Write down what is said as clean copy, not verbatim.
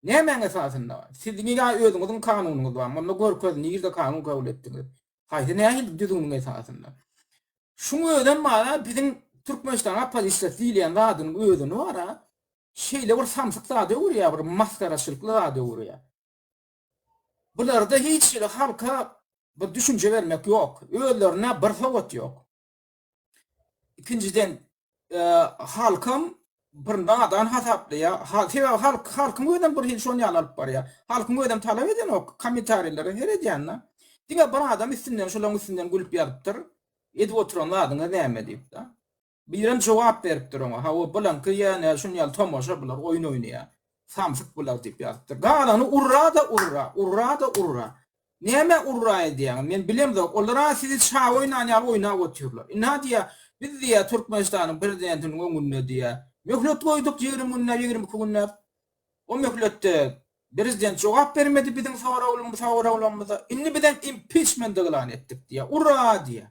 Nämen esasında var? Siz niga özüňiziň kanunuňyz bar. Munda görköz nigirde kanun kabul etdiňiz. Haýsy nähil düzgünliň esasında. Şuňa öden bana biziň Türkmenistan apalistat diýilen zadyň özüni wara şeýle bir samsyk zady urýar, bir maskaraçylyk zady urýar. Bularda hiç halka bir düşünje vermek ýok. Özlerine bir sowat ýok. İkinciden halkym bir nadan hasaplyar. Halkym öden bir hil şonu alyp barýar. Halkym öden talap eden ok komentarylary her edýänler. Diňe bir adam üstünden şolaň üstünden gülüp ýarypdyr. Edip oturan adyňa näme diýip da. Bilen jogap beripdir ona. Ha o bilen ki ýa-ni şonu ýaly tomoşa bular oýun oýnaýar. Samsyk bular diýip ýarypdyr. Galany urra. Näme urra edýän? Men bilem de olara sizi çağa oýnanýar oýna götürler. Inha diýär biz diýär Türkmenistanyň prezidentiniň öňünde diýär. Möhlet goýduk 20 günne 22 günne. O möhletde prezident jogap bermedi biziň sorawlarymyza. Inni bilen impeachment elan etdik diýär. Urra diýär.